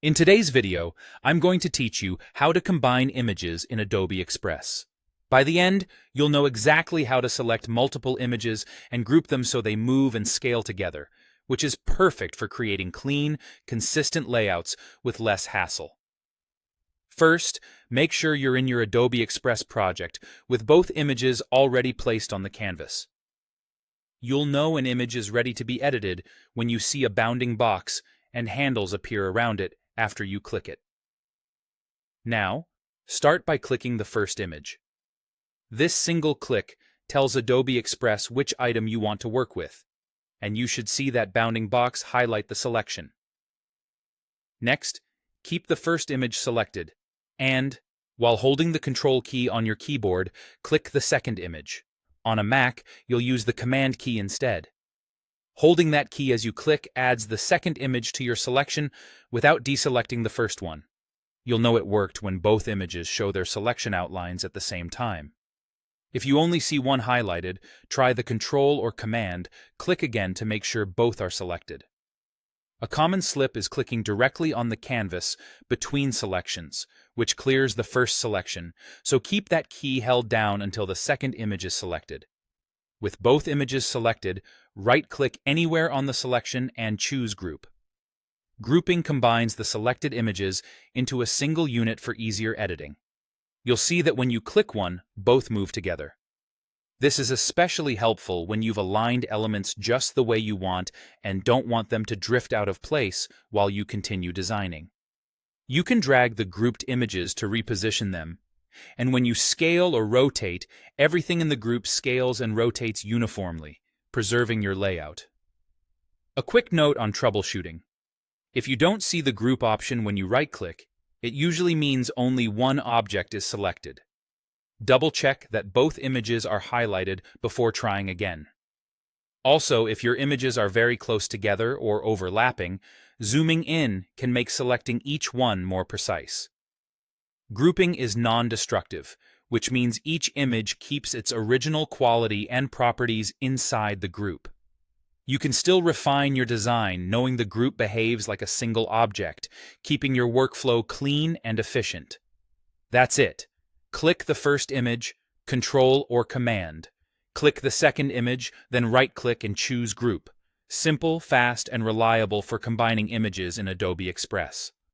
In today's video, I'm going to teach you how to combine images in Adobe Express. By the end, you'll know exactly how to select multiple images and group them so they move and scale together, which is perfect for creating clean, consistent layouts with less hassle. First, make sure you're in your Adobe Express project with both images already placed on the canvas. You'll know an image is ready to be edited when you see a bounding box and handles appear around it after you click it. Now, start by clicking the first image. This single click tells Adobe Express which item you want to work with, and you should see that bounding box highlight the selection. Next, keep the first image selected, and, while holding the Control key on your keyboard, click the second image. On a Mac, you'll use the Command key instead. Holding that key as you click adds the second image to your selection without deselecting the first one. You'll know it worked when both images show their selection outlines at the same time. If you only see one highlighted, try the Control or Command, click again to make sure both are selected. A common slip is clicking directly on the canvas between selections, which clears the first selection, so keep that key held down until the second image is selected. With both images selected, right-click anywhere on the selection and choose Group. Grouping combines the selected images into a single unit for easier editing. You'll see that when you click one, both move together. This is especially helpful when you've aligned elements just the way you want and don't want them to drift out of place while you continue designing. You can drag the grouped images to reposition them, and when you scale or rotate, everything in the group scales and rotates uniformly, preserving your layout. A quick note on troubleshooting. If you don't see the group option when you right-click, it usually means only one object is selected. Double-check that both images are highlighted before trying again. Also, if your images are very close together or overlapping, zooming in can make selecting each one more precise. Grouping is non-destructive, which means each image keeps its original quality and properties inside the group. You can still refine your design knowing the group behaves like a single object, keeping your workflow clean and efficient. That's it. Click the first image, Control or Command. Click the second image, then right-click and choose Group. Simple, fast, and reliable for combining images in Adobe Express.